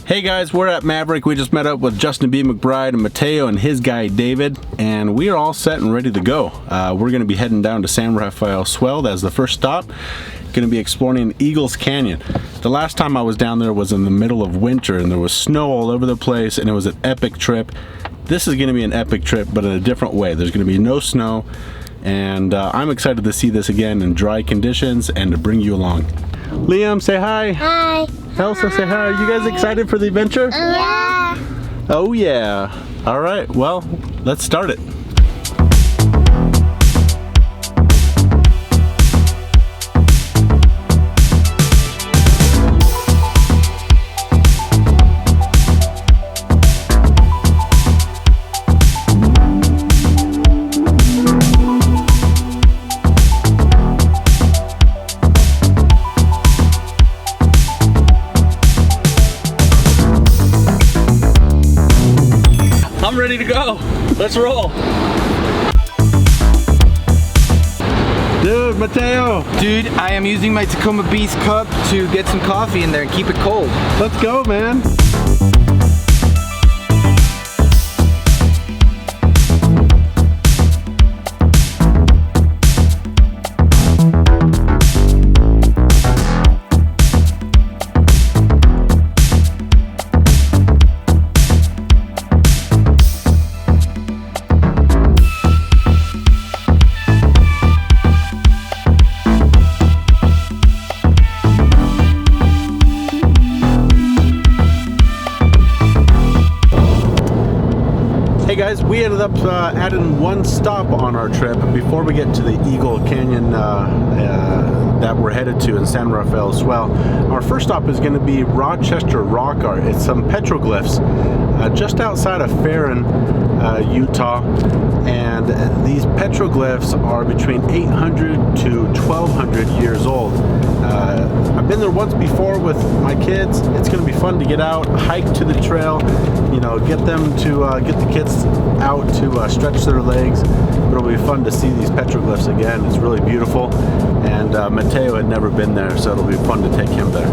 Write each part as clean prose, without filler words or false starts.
Hey guys, we're at Maverick. We just met up with Justin B. McBride and Mateo and his guy David, and we are all set and ready to go. We're going to be heading down to San Rafael Swell. That's the first stop. Going to be exploring Eagles Canyon. The last time I was down there was in the middle of winter and there was snow all over the place and it was an epic trip. This is going to be an epic trip, but in a different way. There's going to be no snow, and I'm excited to see this again in dry conditions and to bring you along. Liam, say hi. Hi. Elsa, say hi. Are you guys excited for the adventure? Yeah. Oh yeah. All right, well, let's start it. I'm ready to go. Let's roll. Dude, Mateo. Dude, I am using my Tacoma Beast cup to get some coffee in there and keep it cold. Let's go, man. Hey guys, we ended up adding one stop on our trip before we get to the Eagle Canyon that we're headed to in San Rafael Swell. Our first stop is going to be Rochester Rock Art. It's some petroglyphs just outside of Farron, Utah, and these petroglyphs are between 800 to 1200 years old. I've been there once before with my kids. It's going to be fun to get out, hike to the trail, you know, get them to get the kids out to stretch their legs. But it'll be fun to see these petroglyphs again. It's really beautiful, and Mateo had never been there, so it'll be fun to take him there.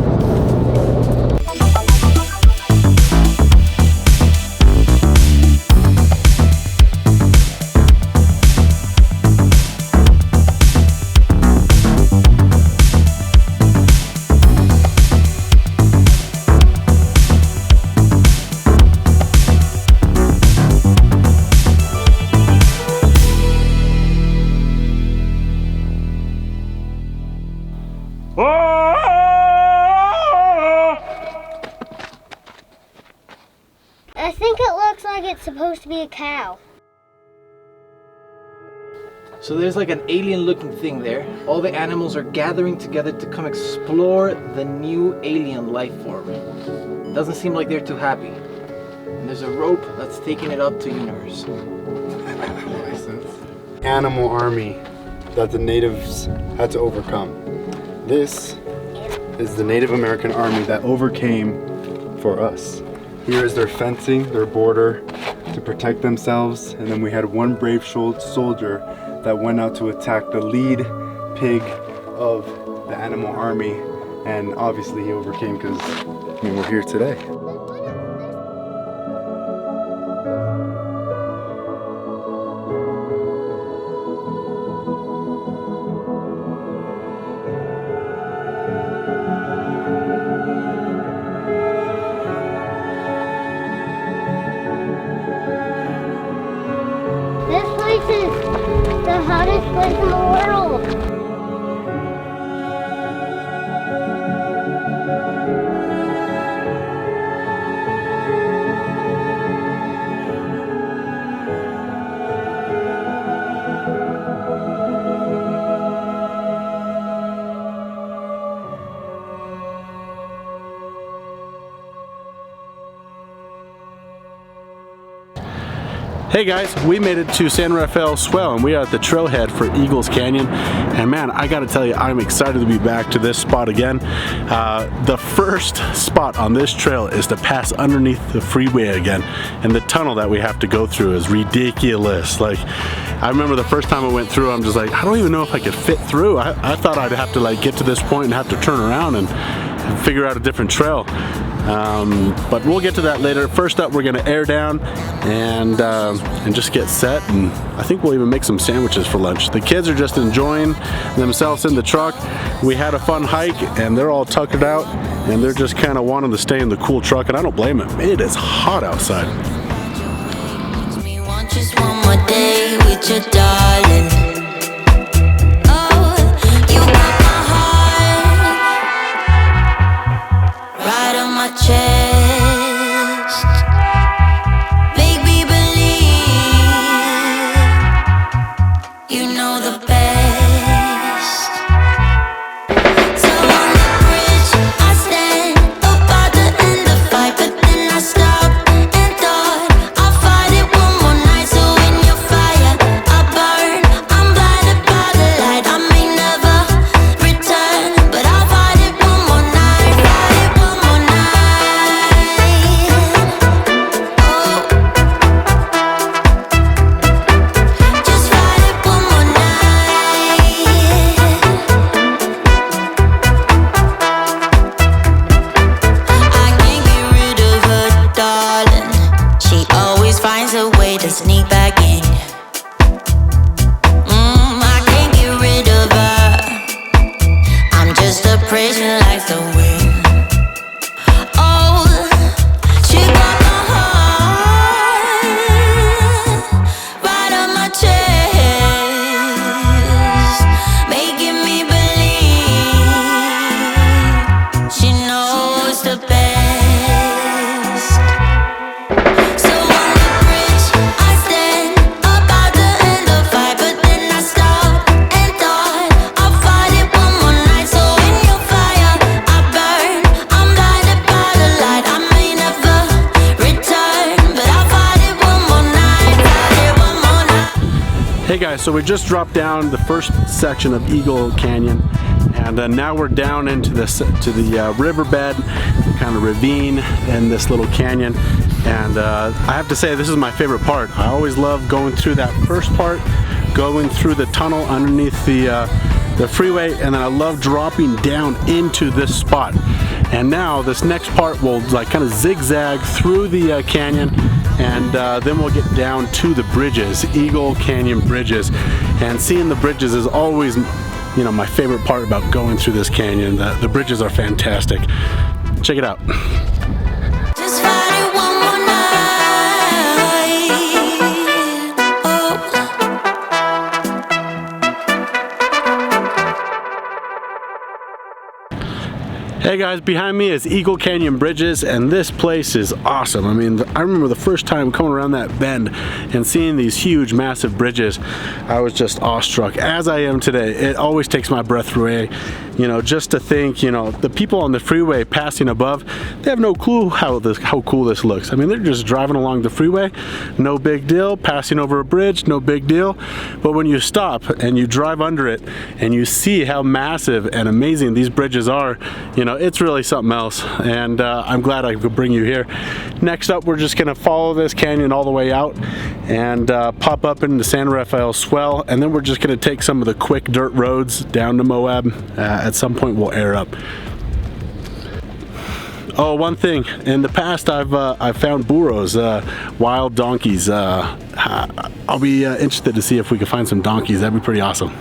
I think it looks like it's supposed to be a cow. So there's like an alien looking thing there. All the animals are gathering together to come explore the new alien life form. Doesn't seem like they're too happy. And there's a rope that's taking it up to universe. Animal army that the natives had to overcome. This is the Native American army that overcame for us. Here is their fencing, their border to protect themselves, and then we had one brave soldier that went out to attack the lead pig of the animal army, and obviously he overcame because we're here today. This place is the hottest place in the world. Hey guys, we made it to San Rafael Swell and we are at the trailhead for Eagles Canyon, and man, I gotta tell you, I'm excited to be back to this spot again. The first spot on this trail is to pass underneath the freeway again, and the tunnel that we have to go through is ridiculous. Like, I remember the first time I went through, I'm just like, I don't even know if I could fit through. I thought I'd have to like get to this point and have to turn around and figure out a different trail. But we'll get to that later. First up, we're gonna air down and just get set, and I think we'll even make some sandwiches for lunch. The kids are just enjoying themselves in the truck. We had a fun hike and they're all tuckered out and they're just kind of wanting to stay in the cool truck, and I don't blame them. It is hot outside. Just one more day with your darling. Oh, you got my heart right on my chest. Make me believe you know the best. So on the bridge I stand about to end the fight, but then I stop and thought I'll fight it one more night. So in your fire I burn. I'm blinded by the light. I may never return, but I'll fight it one more night. Fight it one more night. Oh, just fight it one more night. I can't get rid of her, darling. She always finds a way to sneak back in. I can't get rid of her. I'm just a prisoner like the wind. Oh, she got my heart right on my chest, making me believe she knows the best. So on the bridge I stand about to end the fight, but then I stop and thought I'll fight it one more night. So in your fire I burn. I'm blinded by the light. I may never return, but I'll fight it one more night. Fight it one more night. Hey guys, so we just dropped down the first section of Eagle Canyon, and now we're down into the riverbed, kind of ravine in this little canyon. And I have to say, this is my favorite part. I always love going through that first part, going through the tunnel underneath the freeway, and then I love dropping down into this spot. And now this next part will like kind of zigzag through the canyon, and then we'll get down to the bridges, Eagle Canyon bridges. And seeing the bridges is always, you know, my favorite part about going through this canyon. The bridges are fantastic. Check it out. Just fight it one more night. Oh. Hey guys, behind me is Eagle Canyon Bridges, and this place is awesome. I mean, I remember the first time coming around that bend and seeing these huge, massive bridges. I was just awestruck, as I am today. It always takes my breath away, you know, just to think, you know, the people on the freeway passing above, they have no clue how cool this looks. I mean, they're just driving along the freeway, no big deal. Passing over a bridge, no big deal. But when you stop and you drive under it and you see how massive and amazing these bridges are, you know, it's really something else. And I'm glad I could bring you here. Next up, we're just gonna follow this canyon all the way out and pop up into San Rafael Swell, and then we're just gonna take some of the quick dirt roads down to Moab. At some point we'll air up. Oh, one thing, in the past I've found burros, wild donkeys. I'll be interested to see if we can find some donkeys. That'd be pretty awesome.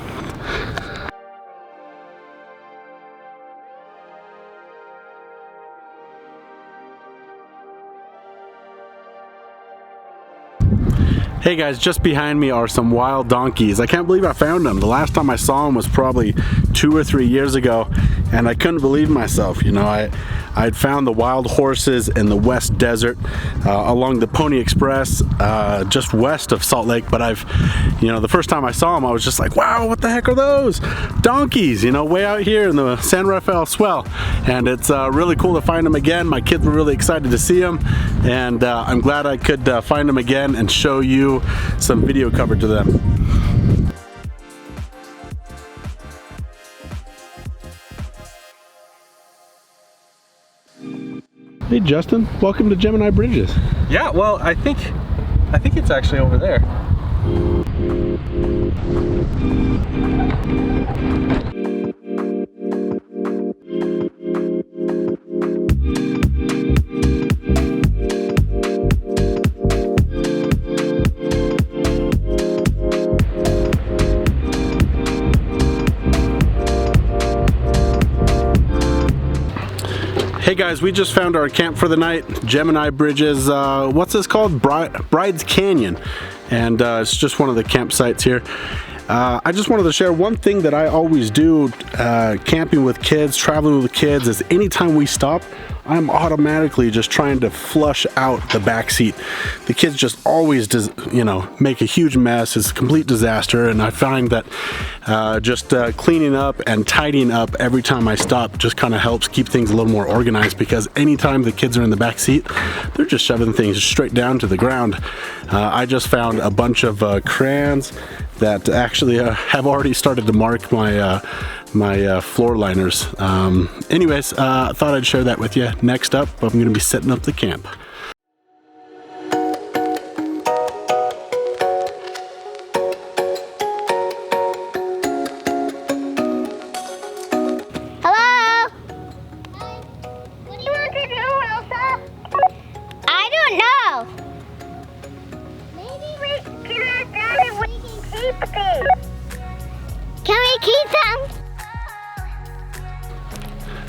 Hey guys, just behind me are some wild donkeys. I can't believe I found them. The last time I saw them was probably 2 or 3 years ago, and I couldn't believe myself. You know, I'd found the wild horses in the West Desert along the Pony Express just west of Salt Lake, but the first time I saw them I was just like, wow, what the heck are those? Donkeys, you know, way out here in the San Rafael Swell. And it's really cool to find them again. My kids were really excited to see them, and I'm glad I could find them again and show you some video coverage of them. Hey Justin, welcome to Gemini Bridges. Yeah, well, I think it's actually over there. guys, we just found our camp for the night. Gemini Bridges, what's this called? Bride's Canyon. And it's just one of the campsites here. I just wanted to share one thing that I always do camping with kids, traveling with kids, is anytime we stop, I'm automatically just trying to flush out the back seat. The kids just always, make a huge mess. It's a complete disaster, and I find that just cleaning up and tidying up every time I stop just kind of helps keep things a little more organized, because anytime the kids are in the back seat, they're just shoving things straight down to the ground. I just found a bunch of crayons that actually have already started to mark my my floor liners. Anyways, I thought I'd share that with you. Next up, I'm going to be setting up the camp. Hello? What do you want to do, Elsa? I don't know. Maybe we can ask Dad if we can keep these. Can we keep them?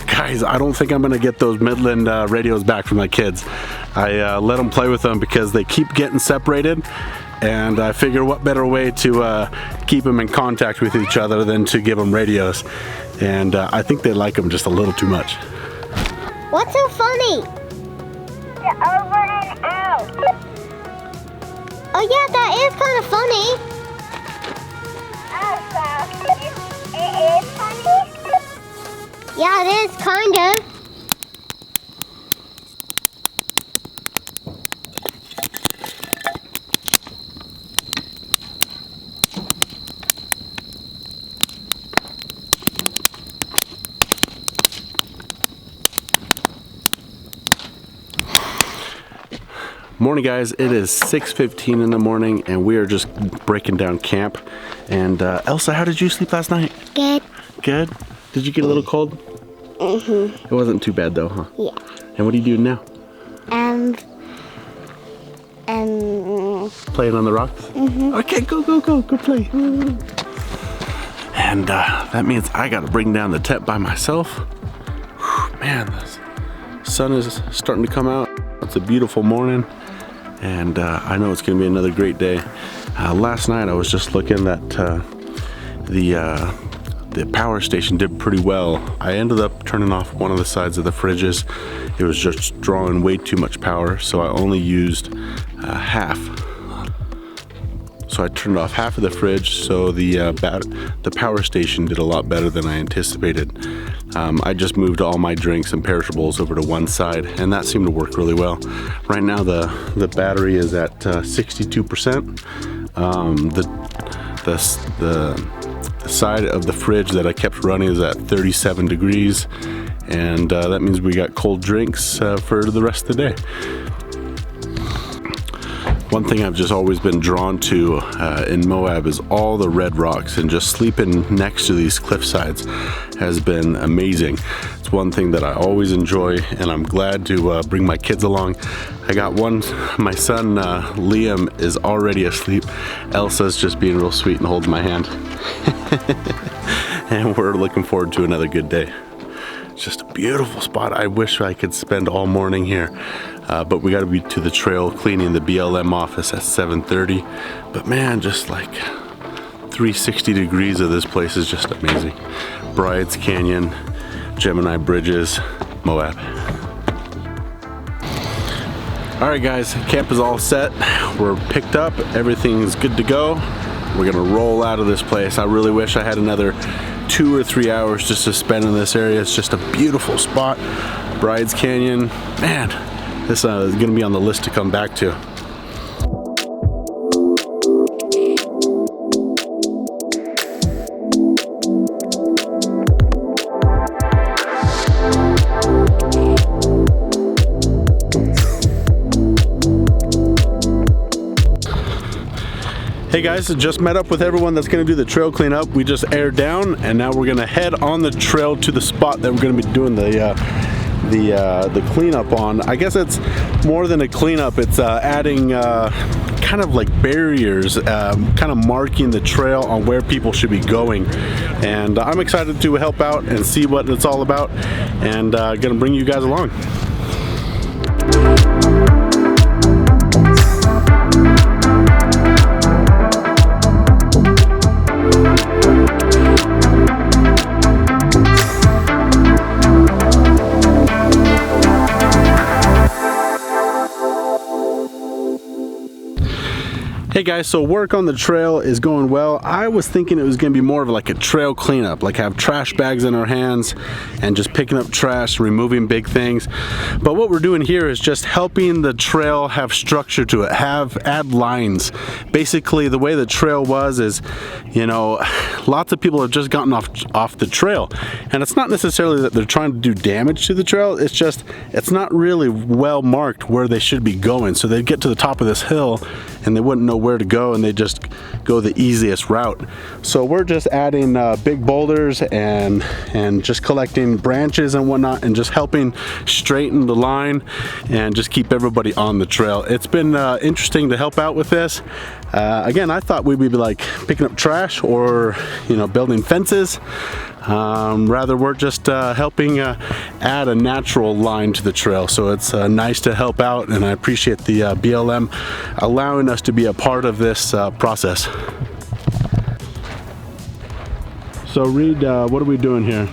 Guys, I don't think I'm gonna get those Midland radios back from my kids. I let them play with them because they keep getting separated, and I figure what better way to keep them in contact with each other than to give them radios. And I think they like them just a little too much. What's so funny? The over and out. Oh yeah, that is kind of funny. Oh, so it is funny? Yeah, it is, kind of. Morning, guys. It is 6:15 in the morning, and we are just breaking down camp. And Elsa, how did you sleep last night? Good. Good? Did you get a little cold? Mm-hmm. It wasn't too bad though, huh? Yeah. And what are you doing now? Playing on the rocks? Mm-hmm. Okay, go play. Mm-hmm. And that means I gotta bring down the tent by myself. Whew, man, the sun is starting to come out. It's a beautiful morning, and I know it's gonna be another great day. Last night I was just looking at the power station did pretty well. I ended up turning off one of the sides of the fridges. It was just drawing way too much power, so I only used half. So I turned off half of the fridge, so the power station did a lot better than I anticipated. I just moved all my drinks and perishables over to one side, and that seemed to work really well. Right now the battery is at 62%. The side of the fridge that I kept running is at 37 degrees, and that means we got cold drinks for the rest of the day. One thing I've just always been drawn to in Moab is all the red rocks, and just sleeping next to these cliff sides has been amazing. It's one thing that I always enjoy, and I'm glad to bring my kids along. I got my son Liam is already asleep. Elsa's just being real sweet and holding my hand. And we're looking forward to another good day. It's just a beautiful spot. I wish I could spend all morning here. But we got to be to the trail cleaning the BLM office at 7:30. But man, just like 360 degrees of this place is just amazing. Bride's Canyon, Gemini Bridges, Moab. All right, guys, camp is all set. We're picked up. Everything's good to go. We're gonna roll out of this place. I really wish I had another 2 or 3 hours just to spend in this area. It's just a beautiful spot. Bride's Canyon, man. This is gonna be on the list to come back to. Hey guys, I just met up with everyone that's gonna do the trail cleanup. We just aired down, and now we're gonna head on the trail to the spot that we're gonna be doing the the cleanup on. I guess it's more than a cleanup. It's adding kind of like barriers, kind of marking the trail on where people should be going. And I'm excited to help out and see what it's all about, and gonna bring you guys along. Hey guys, so work on the trail is going well. I was thinking it was gonna be more of like a trail cleanup, like have trash bags in our hands and just picking up trash, removing big things. But what we're doing here is just helping the trail have structure to it, add lines. Basically, the way the trail was is, you know, lots of people have just gotten off the trail. And it's not necessarily that they're trying to do damage to the trail, it's just, it's not really well marked where they should be going. So they'd get to the top of this hill and they wouldn't know where to go, and they just go the easiest route. So we're just adding big boulders and just collecting branches and whatnot, and just helping straighten the line and just keep everybody on the trail. It's been interesting to help out with this. Again, I thought we'd be like picking up trash or, you know, building fences. Rather, we're just helping add a natural line to the trail. So it's nice to help out, and I appreciate the BLM allowing us to be a part of this process. So Reed, what are we doing here?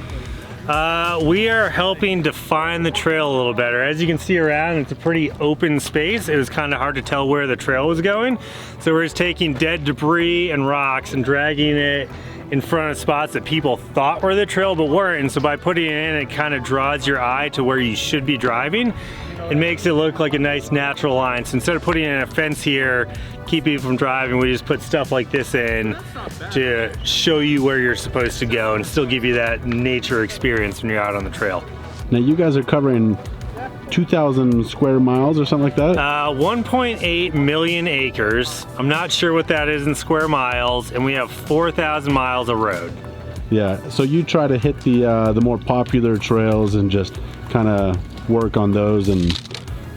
We are helping define the trail a little better. As you can see around, it's a pretty open space. It was kind of hard to tell where the trail was going. So we're just taking dead debris and rocks and dragging it in front of spots that people thought were the trail but weren't. And so by putting it in, it kind of draws your eye to where you should be driving. It makes it look like a nice natural line. So instead of putting in a fence here, keep people from driving, we just put stuff like this in to show you where you're supposed to go and still give you that nature experience when you're out on the trail. Now you guys are covering 2,000 square miles or something like that? 1.8 million acres. I'm not sure what that is in square miles, and we have 4,000 miles of road. Yeah, so you try to hit the more popular trails and just kind of work on those and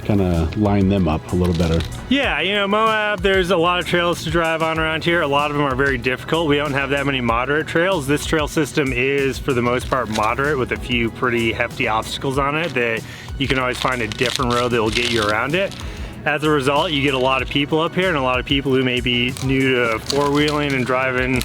kind of line them up a little better. Yeah, you know, Moab, there's a lot of trails to drive on around here. A lot of them are very difficult. We don't have that many moderate trails. This trail system is, for the most part, moderate with a few pretty hefty obstacles on it that you can always find a different road that will get you around it. As a result, you get a lot of people up here and a lot of people who may be new to four-wheeling and driving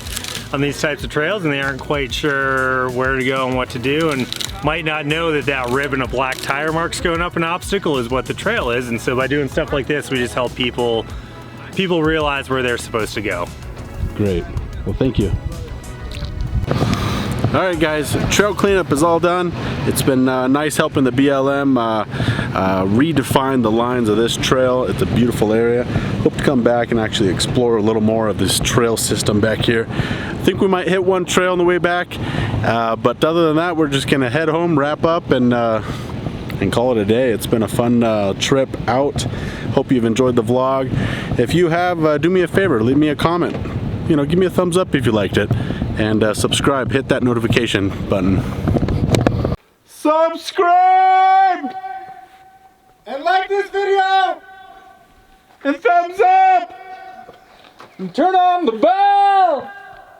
on these types of trails, and they aren't quite sure where to go and what to do, and might not know that that ribbon of black tire marks going up an obstacle is what the trail is. And so by doing stuff like this, we just help people realize where they're supposed to go. Great. Well, thank you. All right, guys, trail cleanup is all done. It's been nice helping the BLM redefine the lines of this trail. It's a beautiful area. Hope to come back and actually explore a little more of this trail system back here. I think we might hit one trail on the way back, but other than that, we're just gonna head home, wrap up, and call it a day. It's been a fun trip out. Hope you've enjoyed the vlog. If you have, do me a favor, leave me a comment. You know, give me a thumbs up if you liked it, and subscribe. Hit that notification button. Subscribe and like this video and thumbs up and turn on the bell.